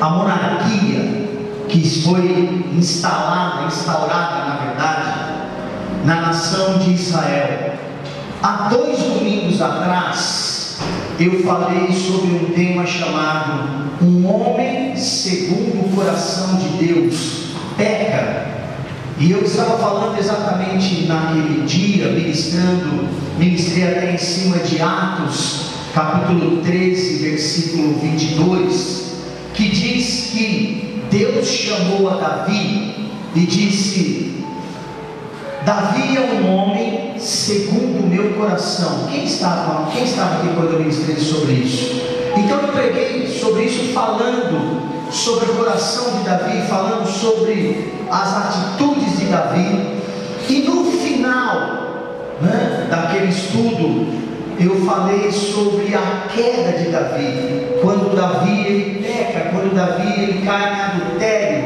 a monarquia que foi instaurada, na verdade, na nação de Israel. Há 2 domingos atrás, eu falei sobre um tema chamado Um Homem Segundo o Coração de Deus Peca. E eu estava falando exatamente naquele dia, ministrei até em cima de Atos, capítulo 13, versículo 22, que diz que Deus chamou a Davi e disse: Davi é um homem segundo o meu coração. Quem estava aqui quando eu ministrei sobre isso? Então eu preguei sobre isso, falando sobre o coração de Davi, falando sobre as atitudes de Davi. E no final, daquele estudo, eu falei sobre a queda de Davi. Quando Davi ele peca, quando Davi ele cai em adultério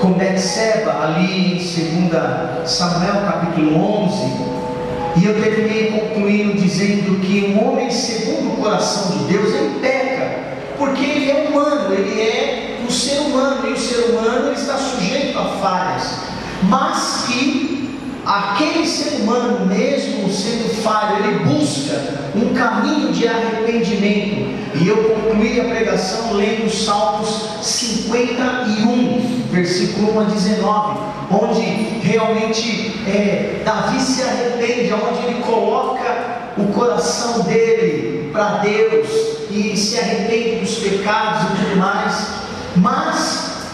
com Betseba, ali em 2 Samuel capítulo 11. E eu terminei concluindo dizendo que um homem segundo o coração de Deus, ele peca, porque ele é humano, ele é um ser humano, e o ser humano ele está sujeito a falhas, mas que aquele ser humano, mesmo sendo falho, ele busca um caminho de arrependimento. E eu concluí a pregação lendo Salmos 51, versículo 1 a 19, onde realmente Davi se arrepende, onde ele coloca o coração dele para Deus e se arrepende dos pecados e tudo mais. Mas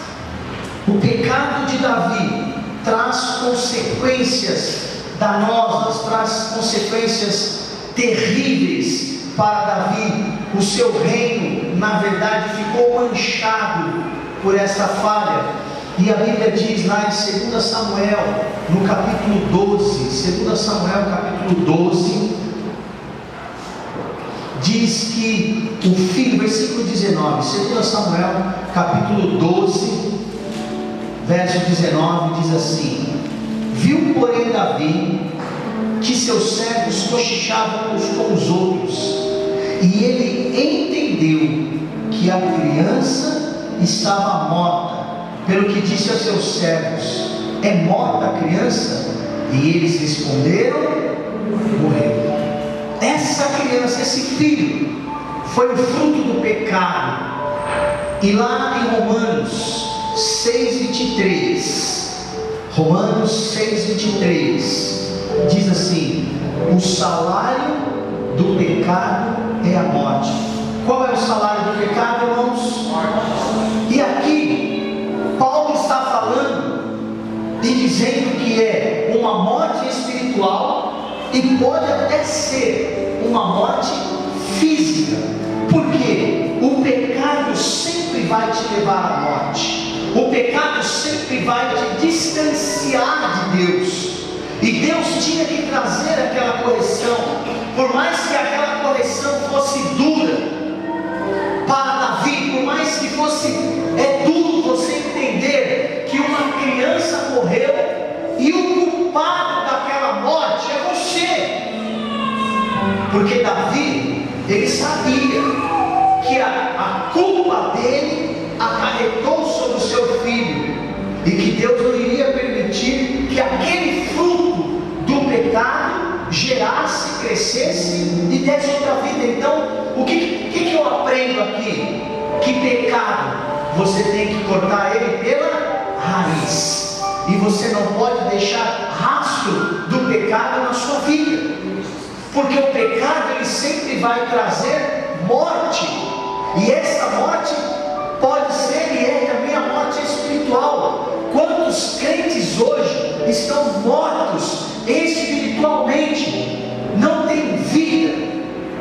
o pecado de Davi traz consequências danosas, traz consequências terríveis para Davi. O seu reino, na verdade, ficou manchado por essa falha. E a Bíblia diz lá em 2 Samuel, no capítulo 12, 2 Samuel capítulo 12, diz que o filho, versículo 19, 2 Samuel capítulo 12, verso 19, diz assim: Viu, porém, Davi que seus servos cochichavam uns com os outros, e ele entendeu que a criança estava morta, pelo que disse aos seus servos: É morta a criança? E eles responderam: Morreu. Essa criança, esse filho, foi o fruto do pecado. E lá em Romanos 6:23, Romanos 6:23, diz assim: o salário do pecado é a morte. Qual é o salário do pecado, irmãos? E aqui Paulo está falando e dizendo que é uma morte espiritual, e pode até ser uma morte física, porque o pecado sempre vai te levar à morte. O pecado sempre vai te distanciar de Deus. E Deus tinha que trazer aquela correção, por mais que aquela correção fosse dura para Davi, por mais que fosse duro você entender que uma criança morreu e o culpado daquela morte é você. Porque Davi, ele sabia que a culpa dele acarretou sobre o seu filho, e que Deus não iria permitir que aquele fruto do pecado gerasse, crescesse e desse outra vida. Então, o que eu aprendo aqui? Que pecado você tem que cortar ele pela raiz, e você não pode deixar rastro do pecado na sua vida, porque o pecado ele sempre vai trazer morte, e essa morte pode ser e é também a morte espiritual. Quantos crentes hoje estão mortos espiritualmente, não têm vida,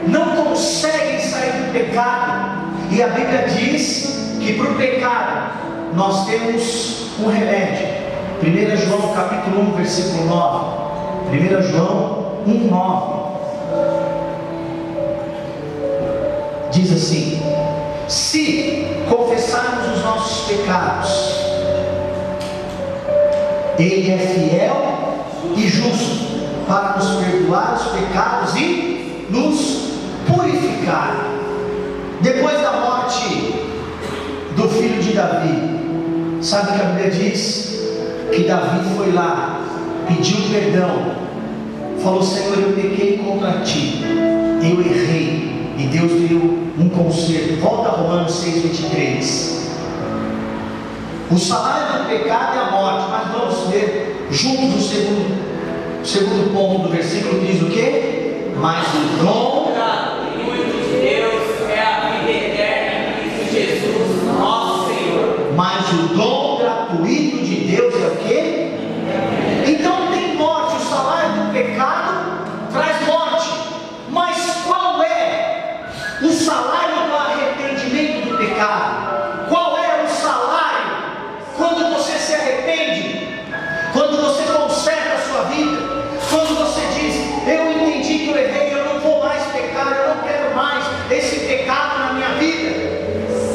não conseguem sair do pecado? E a Bíblia diz que para o pecado nós temos um remédio. 1 João capítulo 1, versículo 9. 1 João 1:9 diz assim: se confessarmos os nossos pecados, Ele é fiel e justo para nos perdoar os pecados e nos purificar Depois da morte do filho de Davi, sabe o que a Bíblia diz? Que Davi foi lá, pediu perdão, falou: Senhor, eu pequei contra ti, eu errei, e Deus deu um conserto. Volta a Romanos 6:23. O salário do pecado é a morte, mas vamos ver juntos o segundo ponto do versículo, que diz o quê? Mas o dom gratuito de Deus é a vida eterna em Cristo Jesus, nosso Senhor. Mas o dom gratuito de Deus é o quê? Então tem morte, o salário do pecado traz morte, mas qual é o salário do arrependimento do pecado? Qual é o salário quando você se arrepende, quando você conserta a sua vida, quando você diz: eu entendi que eu errei, eu não vou mais pecar, eu não quero mais esse pecado na minha vida?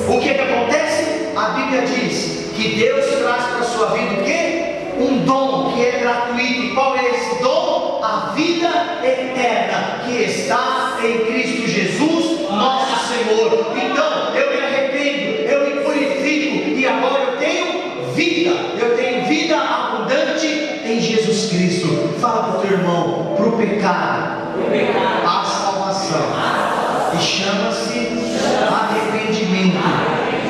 O que acontece? A Bíblia diz que Deus traz para a sua vida o quê? Um dom que é gratuito. E qual é esse dom? A vida eterna que está em Cristo Jesus, nosso Senhor. Então eu me arrependo, eu me purifico, e agora eu tenho vida abundante em Jesus Cristo. Fala para o teu irmão: para o pecado há salvação, e chama-se arrependimento,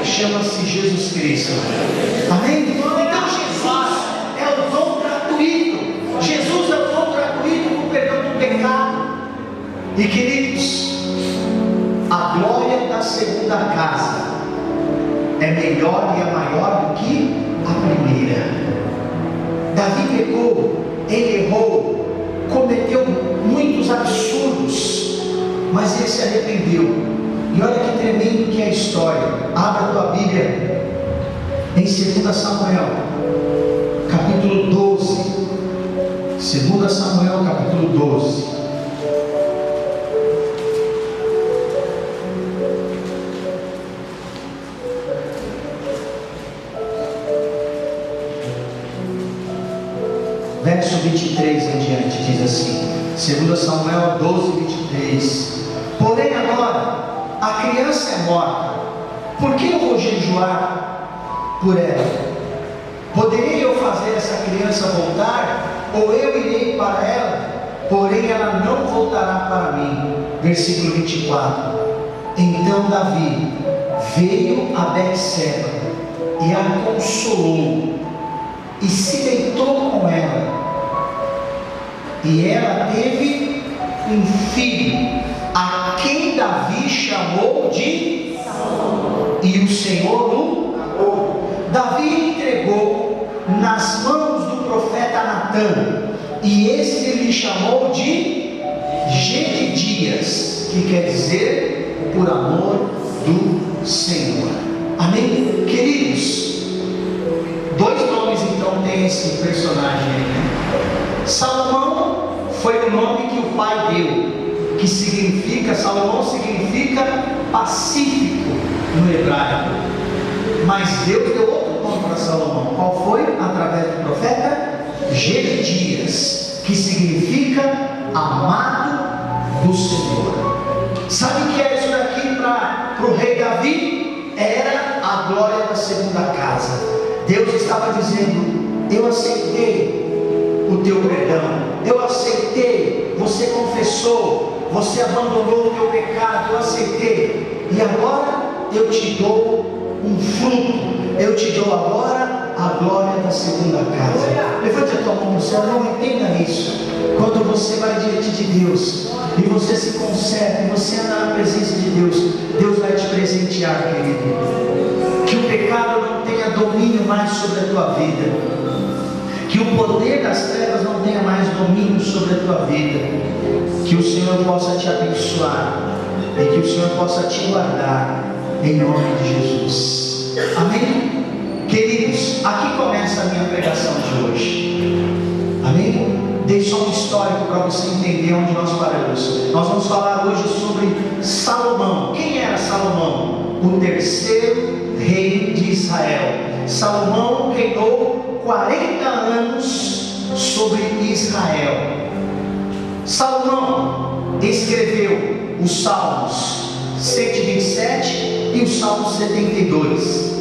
chama-se Jesus Cristo. Amém? Então Jesus é o dom gratuito, Jesus é o dom gratuito para o perdão do pecado. E queridos, a glória da segunda casa é melhor e é maior do que a primeira. Davi pecou, ele errou, cometeu muitos absurdos, mas ele se arrependeu. E olha que tremendo que é a história. Abra a tua Bíblia em 2 Samuel, capítulo 12. 2 Samuel, capítulo 12. Verso 23 em diante, diz assim, 2 Samuel 12, 23. Porém agora a criança é morta, por que eu vou jejuar por ela? Poderei eu fazer essa criança voltar, ou eu irei para ela, porém ela não voltará para mim. Versículo 24. Então Davi veio a Betseba e a consolou, e se deitou com ela, e ela teve um filho, a quem Davi chamou de Saul, e o Senhor o amou. Davi entregou nas mãos do profeta Natã, e este lhe chamou de Gedidias, que quer dizer por amor do Senhor. Amém? Queridos, dois nomes então tem esse personagem aí, né? Salomão foi o nome que o pai deu, que significa, Salomão significa pacífico no hebraico, mas Deus deu outro nome para Salomão. Qual foi? Através do profeta Gedidias, que significa amado do Senhor. Sabe o que era isso daqui para o rei Davi? Era a glória da segunda casa. Deus estava dizendo: eu aceitei o teu perdão, eu aceitei, você confessou, você abandonou o teu pecado, eu aceitei, e agora eu te dou um fruto, eu te dou agora a glória da segunda casa. Levante a tua mão no céu, não entenda isso. Quando você vai diante de Deus e você se conserta, e você anda na presença de Deus, Deus vai te presentear, querido. Que o pecado não tenha domínio mais sobre a tua vida, que o poder das trevas não tenha mais domínio sobre a tua vida, que o Senhor possa te abençoar e que o Senhor possa te guardar, em nome de Jesus. Amém? Queridos, aqui começa a minha pregação de hoje. Amém? Dei só um histórico para você entender onde nós paramos. Nós vamos falar hoje sobre Salomão. Quem era Salomão? O terceiro rei de Israel. Salomão reinou 40 anos sobre Israel. Salomão escreveu os Salmos, 127 e o Salmo 72.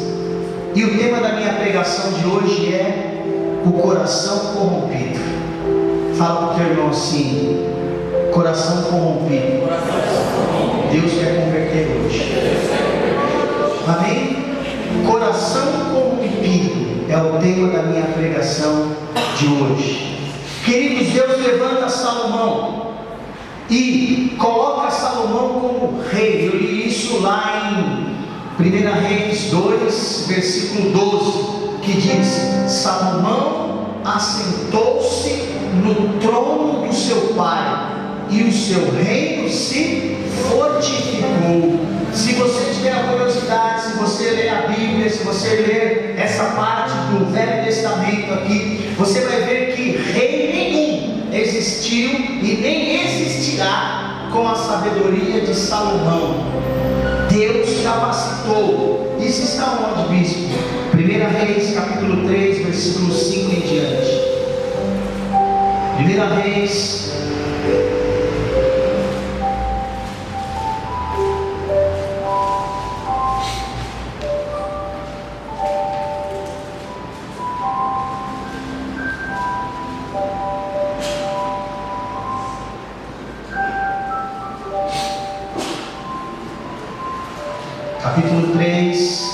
E o tema da minha pregação de hoje é o coração corrompido. Fala para o teu irmão assim: coração corrompido. Deus quer converter hoje. Amém? Coração corrompido é o tema da minha pregação de hoje. Queridos, Deus levanta Salomão e coloca Salomão como rei. Eu li isso lá em 1 Reis 2, versículo 12, que diz: Salomão assentou-se no trono do seu pai e o seu reino se fortificou. Se você tiver a curiosidade, se você ler a Bíblia, se você ler essa parte do Velho Testamento aqui, você vai ver que rei nenhum existiu e nem existirá com a sabedoria de Salomão. Deus capacitou. Isso está onde, bispo? 1 Reis capítulo 3, versículo 5 em diante. 1 Reis capítulo 3,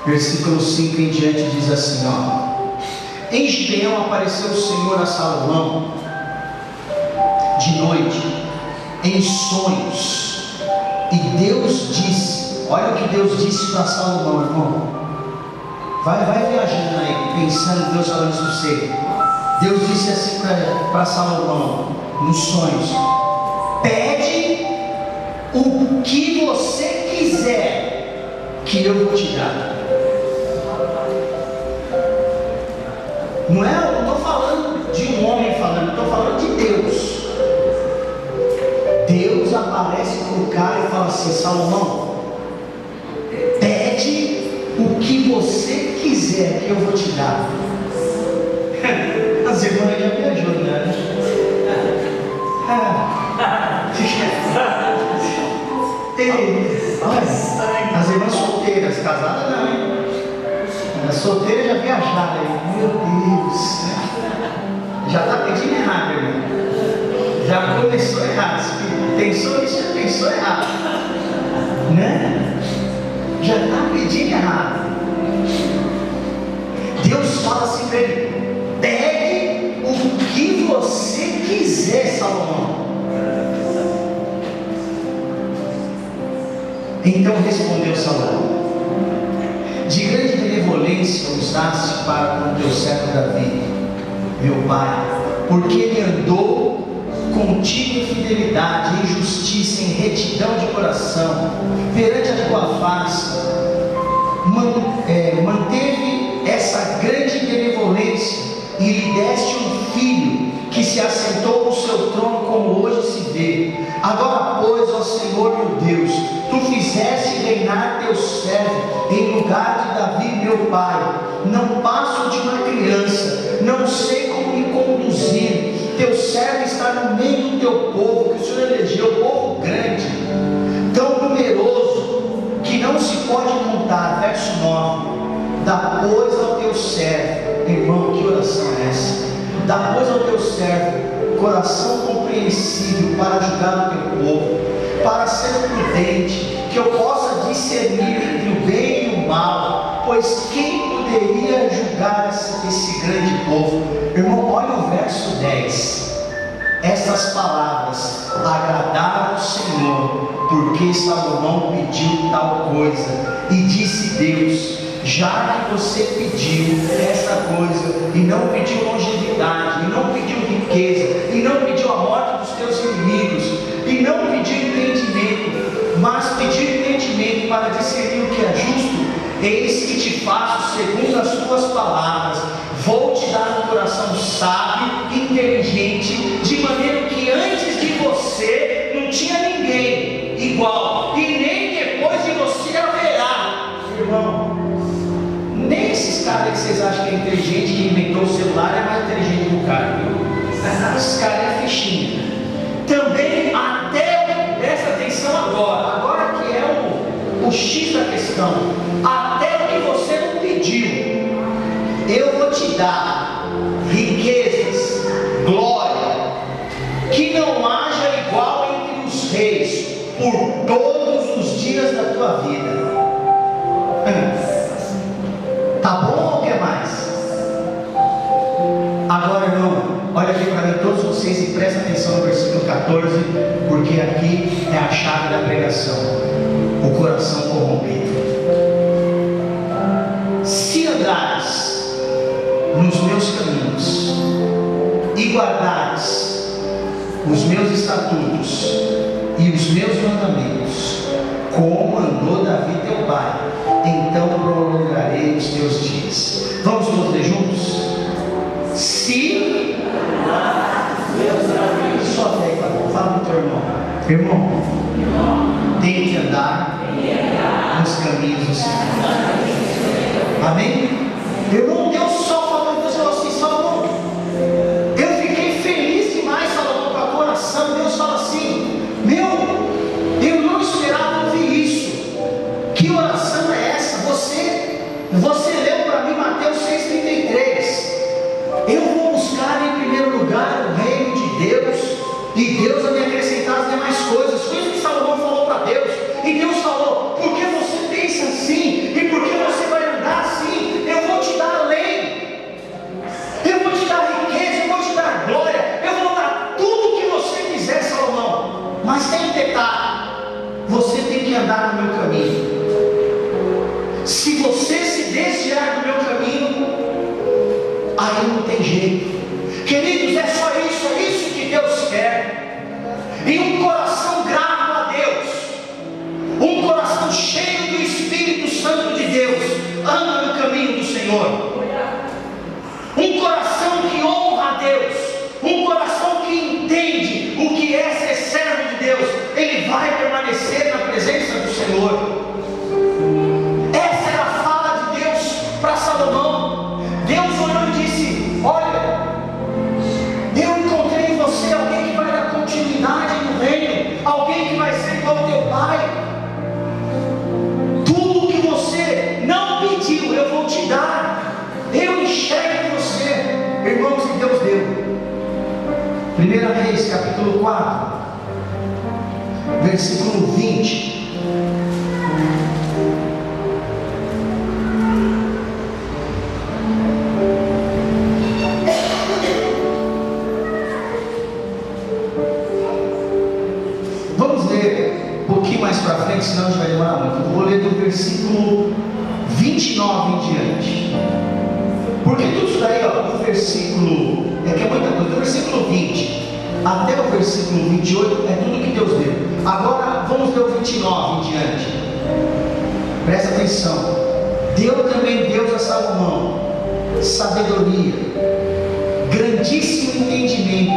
versículo 5 em diante, diz assim: Em Gibeão apareceu o Senhor a Salomão de noite, em sonhos, e Deus disse, olha o que Deus disse para Salomão, irmão, vai viajando aí, pensando em Deus falando isso para você. Deus disse assim para Salomão, nos sonhos: pede o que você quiser, que eu vou te dar. Não estou falando de um homem falando, estou falando de Deus. Deus aparece para o cara e fala assim: Salomão, pede o que você quiser, que eu vou te dar. As irmãs já viajou, né? Olha, as irmãs solteiras, casadas não, hein? As solteiras já viajaram aí. Meu Deus, já está pedindo errado, irmão. Já começou errado. Se pensou isso, já pensou errado, né? Já está pedindo errado. Deus fala assim para ele: pegue o que você quiser, Salomão. Então respondeu Salomão: de grande benevolência usaste para com teu servo Davi, meu pai, porque ele andou contigo em fidelidade, em justiça, em retidão de coração, perante a tua face, manteve essa grande benevolência, e lhe deste um filho, que se assentou no seu trono, como hoje se vê. Agora, pois, ó Senhor meu Deus, tu fizeste reinar teu servo em lugar de Davi meu pai. Não passo de uma criança, não sei como me conduzir. Teu servo está no meio do teu povo, que o Senhor elegeu, povo grande, tão numeroso, que não se pode contar. Verso 9: dá pois ao teu servo, irmão, que oração é essa? Dá pois ao teu servo coração compreensível para julgar o teu povo, para ser prudente, que eu possa discernir entre o bem e o mal, pois quem poderia julgar esse grande povo? Irmão, olha o verso 10. Estas palavras agradaram ao Senhor, porque Salomão pediu tal coisa. E disse Deus: já que você pediu essa coisa, e não pediu longevidade, e não pediu riqueza, e não pediu a morte dos teus inimigos, e não pediu entendimento, mas pediu entendimento para discernir o que é justo, eis que te faço segundo as tuas palavras. Vou te dar um coração sábio e inteligente, de maneira que antes de você não tinha ninguém igual, e nem depois de você haverá. Irmão, nem esses caras que vocês acham que é inteligente, que inventou o celular, é mais inteligente que o cara, viu? o X da questão, até o que você não pediu, eu vou te dar riquezas, glória, que não haja igual entre os reis, por todos os dias da tua vida. Tá bom ou quer mais? Agora, irmão, olha aqui para mim, todos vocês, e prestem atenção no versículo 14, porque aqui é a chave da pregação: o coração corrompido. Se andares nos meus caminhos e guardares os meus estatutos e os meus mandamentos, como andou Davi teu pai, então prolongarei os teus dias. Vamos todos ler juntos? Se meus caminhos, só fé, fala para o teu irmão, tem que andar nos caminhos do Senhor. Amém? Irmão, Deus só falou, Deus falou assim: Salomão, eu fiquei feliz demais, Salomão, com a tua oração. Deus fala assim: eu não esperava ouvir isso. Que oração é essa? Você leu para mim Mateus 6,33. Eu vou buscar em primeiro lugar o reino de Deus, e Deus vai me acrescentar as demais coisas. Foi isso que Salomão falou para Deus. E Deus falou: por que você pensa assim? E por que você vai andar assim? Eu vou te dar além. Eu vou te dar riqueza, eu vou te dar glória, eu vou dar tudo o que você quiser, Salomão. Mas tem um detalhe: você tem que andar no meu caminho. Se você se desviar do meu caminho, aí não tem jeito. Queridos, é só isso, é isso que Deus quer. E um coração grato a Deus, um coração cheio do Espírito Santo de Deus, anda no caminho do Senhor. Um coração que honra a Deus, um coração que entende o que é ser servo de Deus, ele vai permanecer na presença do Senhor. Essa era a fala de Deus para Salomão. Deus olhou e disse: olha, eu encontrei em você alguém que vai dar continuidade no reino, alguém que vai ser igual ao teu pai. Tudo que você não pediu, eu vou te dar. Eu enxergo em você, irmãos, que Deus deu. 1 Reis, capítulo 4, versículo 20. Mais para frente, senão a gente vai demorar muito. Eu vou ler do versículo 29 em diante, porque tudo isso daí, do versículo, que é muita coisa, do versículo 20 até o versículo 28 é tudo que Deus deu. Agora vamos ler o 29 em diante. Presta atenção. Deu também Deus a Salomão sabedoria, grandíssimo entendimento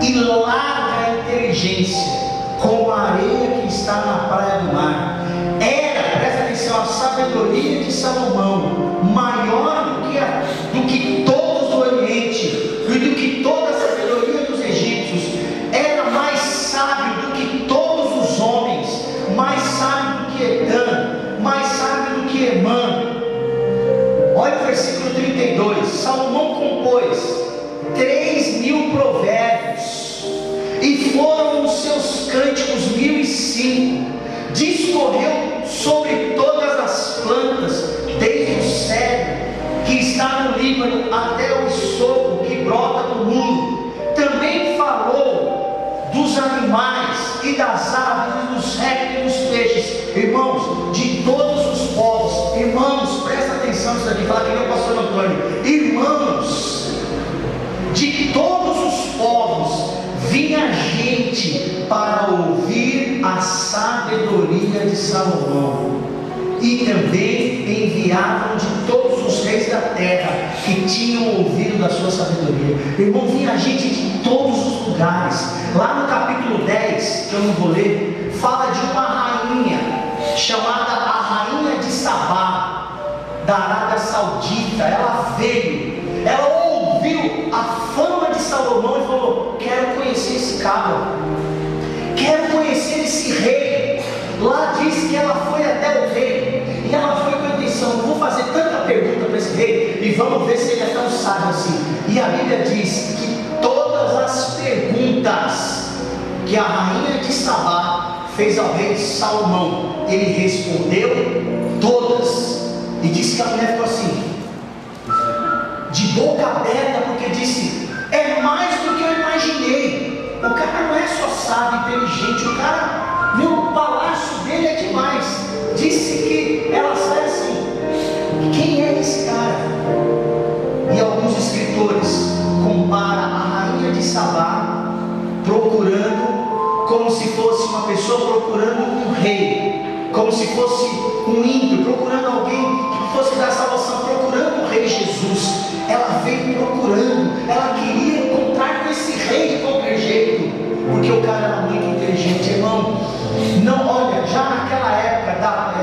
e larga inteligência, como a areia que está na praia do mar. Era, presta atenção, a sabedoria de Salomão maior do que todos do Oriente e do que toda a sabedoria dos egípcios. Era mais sábio do que todos os homens, mais sábio do que Edã, mais sábio do que Emã. Olha o versículo 32. Salomão compôs 3.000 provérbios, e foram os seus cânticos 1.005. Discorreu sobre todas as plantas, desde o cedro que está no Líbano até o esopo que brota do mundo. Também falou dos animais e das aves, dos répteis e dos peixes. Irmãos, de todos os povos. Irmãos, presta atenção nisso aqui, fala que nem o pastor Antônio. Irmãos, de todos os povos vinha gente para ouvir a sabedoria de Salomão, e também enviavam de todos os reis da terra que tinham ouvido da sua sabedoria. Irmão, vinha gente de todos os lugares. Lá no capítulo 10, que eu não vou ler, fala de uma rainha chamada a Rainha de Sabá, da Arábia Saudita. Ela veio, ela ouviu a fama de Salomão e falou: quero conhecer esse cara, quero conhecer esse rei. Lá diz que ela foi até o vamos ver se ele é tão sábio assim. E a Bíblia diz que todas as perguntas que a rainha de Sabá fez ao rei Salomão, ele respondeu todas. E disse que a mulher ficou assim, de boca aberta, porque disse: é mais do que eu imaginei. O cara não é só sábio, inteligente, o cara, o palácio dele é demais. Disse que ela sai assim: quem é esse cara? E alguns escritores comparam a rainha de Sabá procurando, como se fosse uma pessoa procurando um rei, como se fosse um ímpio procurando alguém que fosse dar salvação, procurando o rei Jesus. Ela veio procurando, ela queria encontrar com esse rei de qualquer jeito, porque o cara era muito inteligente, irmão. Não, olha, já naquela época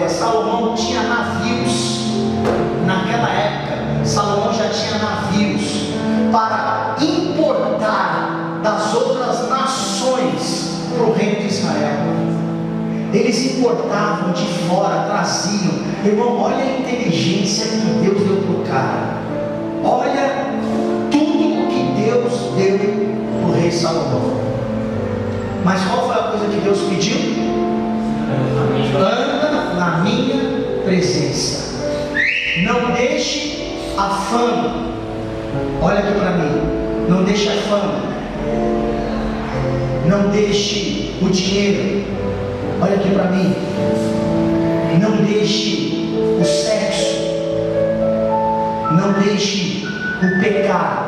Salomão tinha navios. Naquela época Salomão já tinha navios para importar das outras nações para o reino de Israel. Eles importavam de fora, traziam. Irmão, olha a inteligência que Deus deu para o cara. Olha tudo o que Deus deu para o rei Salomão. Mas qual foi a coisa que Deus pediu? Anda na minha presença. Não deixe a fama. Olha aqui para mim. Não deixe a fama. Não deixe o dinheiro. Olha aqui para mim. Não deixe o sexo. Não deixe o pecado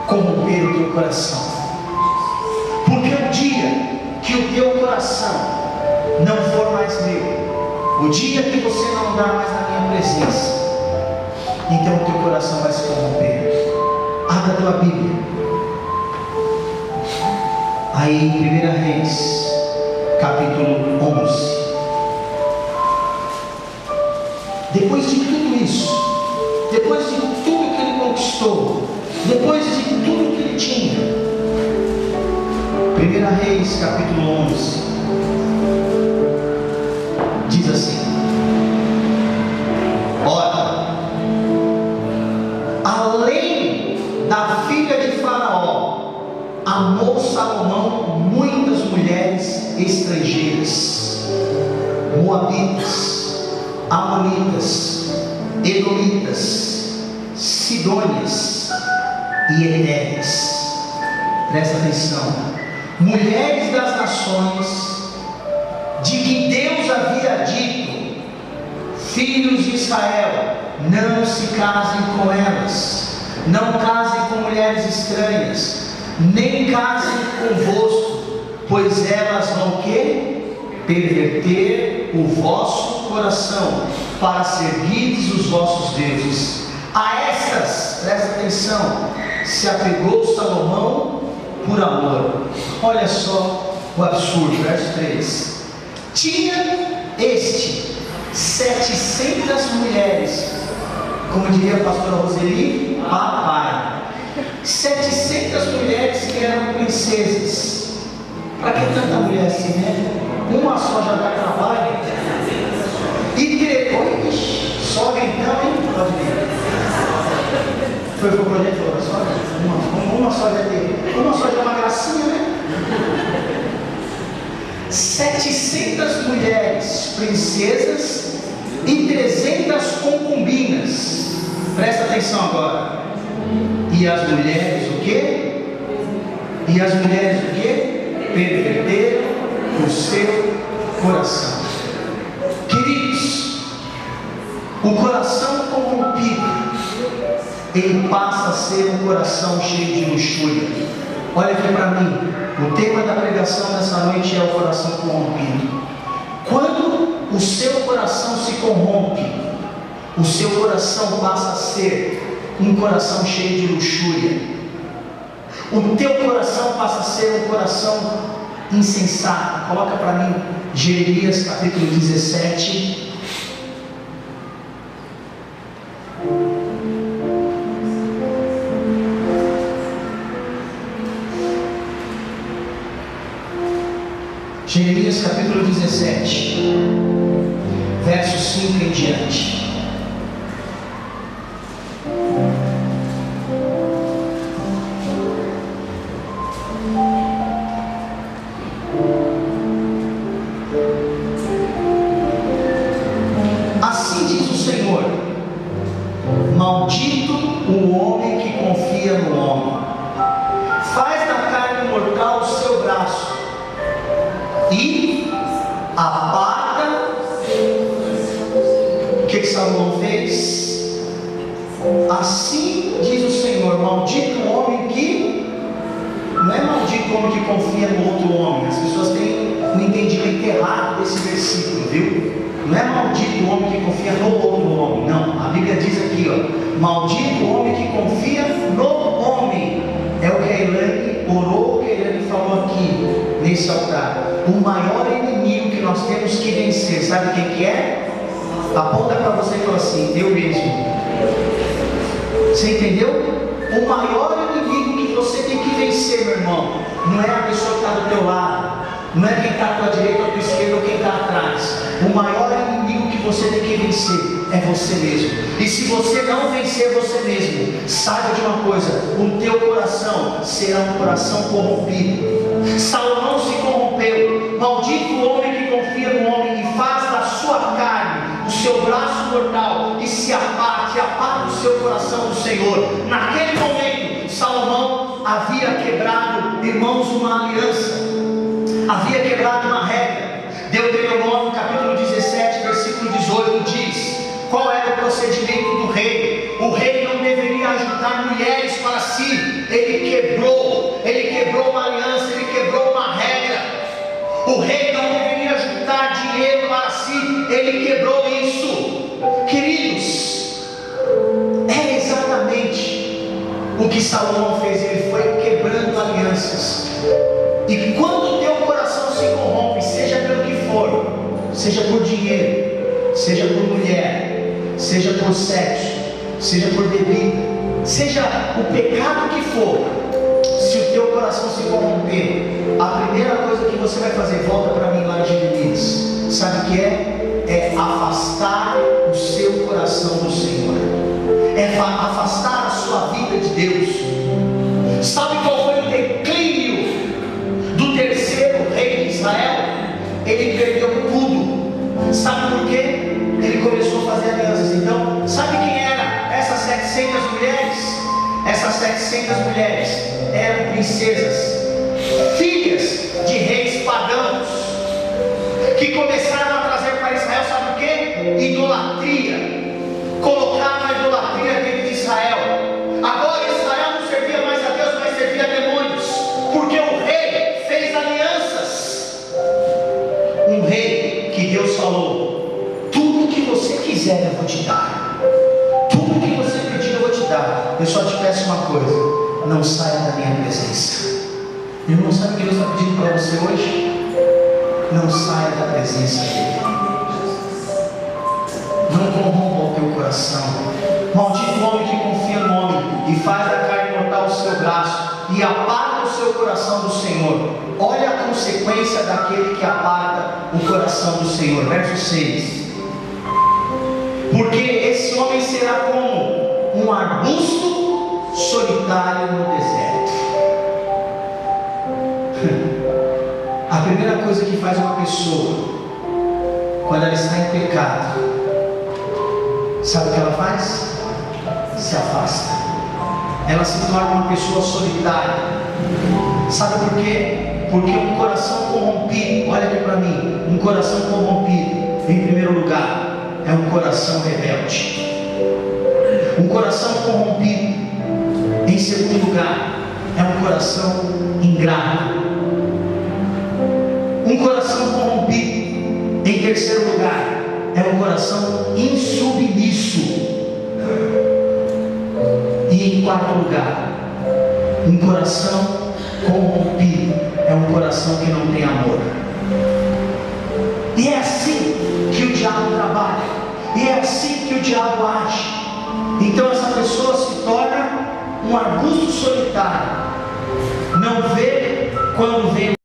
corromper o teu coração. Porque o dia que o teu coração não for mais meu, o dia que você não andar mais na minha presença, então o teu coração vai se corromper. Abra a tua Bíblia. Aí em 1 Reis, capítulo 11. Depois de tudo isso, depois de tudo que ele conquistou, depois de tudo que ele tinha, 1 Reis, capítulo 11, diz assim: ora, além da filha de Faraó, amou Salomão muitas mulheres estrangeiras, moabitas, amonitas, edomitas, sidônias e etéreas. Presta atenção. Mulheres das nações, de que Deus havia dito: filhos de Israel, não se casem com elas, não casem com mulheres estranhas, nem casem convosco, pois elas vão que? Perverter o vosso coração, para seguirdes os vossos deuses. A estas, presta atenção, se apegou Salomão por amor. Olha só o absurdo, verso 3. Tinha este 700 mulheres, como diria a pastora Roseli, papai. 700 mulheres que eram princesas. Para que tanta mulher assim, né? Uma só já dá trabalho. E depois, sogra então, hein? Pode ver. Foi o projeto da sogra? Uma só já tem. Uma só já é uma gracinha, né? 700 mulheres princesas e 300 concubinas. Presta atenção agora. E as mulheres o quê? E as mulheres o quê? Perverteram o seu coração. Queridos, o coração corrompido, ele passa a ser um coração cheio de luxúria. Olha aqui para mim. O tema da pregação dessa noite é o coração corrompido. Quando o seu coração se corrompe, o seu coração passa a ser um coração cheio de luxúria. O teu coração passa a ser um coração insensato. Coloca para mim Jeremias capítulo 17. Jeremias capítulo 17, verso 5 em diante. e aparta. O que Salomão fez? Assim diz o Senhor: maldito o homem que... Não é maldito o homem que confia no outro homem. As pessoas têm um entendimento errado desse versículo, viu? Não é maldito o homem que confia no outro homem. Não, a Bíblia diz aqui, ó: maldito o homem que confia no homem. É o que a Elaine orou, o que a Elaine falou aqui nesse altar. O maior inimigo que nós temos que vencer, sabe quem que é? Aponta para você e fala assim: eu mesmo. Você entendeu? O maior inimigo que você tem que vencer, meu irmão, não é a pessoa que está do teu lado, não é quem está à tua direita ou à tua esquerda ou quem está atrás. O maior inimigo que você tem que vencer é você mesmo. E se você não vencer você mesmo, saiba de uma coisa: o teu coração será um coração corrompido. Salomão se corrompeu. Maldito o homem que confia no homem e faz da sua carne o seu braço mortal e se aparta o seu coração do Senhor. Naquele momento, Salomão havia quebrado, irmãos, uma aliança, havia quebrado uma regra. Deuteronômio capítulo 17, versículo 18 diz qual era o procedimento do rei. O rei não deveria ajuntar mulheres para si. Ele quebrou uma aliança, ele quebrou uma regra. O rei não deveria juntar dinheiro para si. Ele quebrou isso. Queridos, é exatamente o que Salomão fez. Ele foi quebrando alianças. E quando o teu coração se corrompe, seja pelo que for, seja por dinheiro, seja por mulher, seja por sexo, seja por bebida, seja o pecado que for, se o teu coração se corromper, a primeira coisa que você vai fazer, volta para mim lá em Jeremias, sabe o que é? É afastar o seu coração do Senhor, é afastar a sua vida de Deus. Sabe qual foi o declínio do terceiro rei de Israel? Ele perdeu tudo. Sabe por quê? Ele começou a fazer alianças. Então, sabe quem era essas 700 mulheres? Essas 700 mulheres eram princesas, filhas de reis pagãos, que começaram a trazer para Israel, sabe o quê? Idolatria. Colocaram a idolatria dentro de Israel. Agora Israel não servia mais a Deus, mas servia a demônios, porque o rei fez alianças. Um rei que Deus falou: tudo que você quiser eu vou te dar, tudo que você pedir eu vou te dar. Eu só te peço uma coisa: não saia da minha presença. Irmão, sabe o que Deus está pedindo para você hoje? Não saia da presença dele. Não corrompa o teu coração. Maldito o homem que confia no homem e faz da carne mortal o seu braço e aparta o seu coração do Senhor. Olha a consequência daquele que aparta o coração do Senhor. Verso 6: porque esse homem será como um arbusto solitário no deserto. A primeira coisa que faz uma pessoa quando ela está em pecado, sabe o que ela faz? Se afasta. Ela se torna uma pessoa solitária. Sabe por quê? Porque um coração corrompido, olha aqui para mim, um coração corrompido, em primeiro lugar, é um coração rebelde. Um coração corrompido, em segundo lugar, é um coração ingrato. Um coração corrompido, em terceiro lugar, é um coração insubmisso. E em quarto lugar, um coração corrompido é um coração que não tem amor. E é assim que o diabo trabalha, e é assim que o diabo age. Então essa pessoa se torna um arbusto solitário, não vê quando vem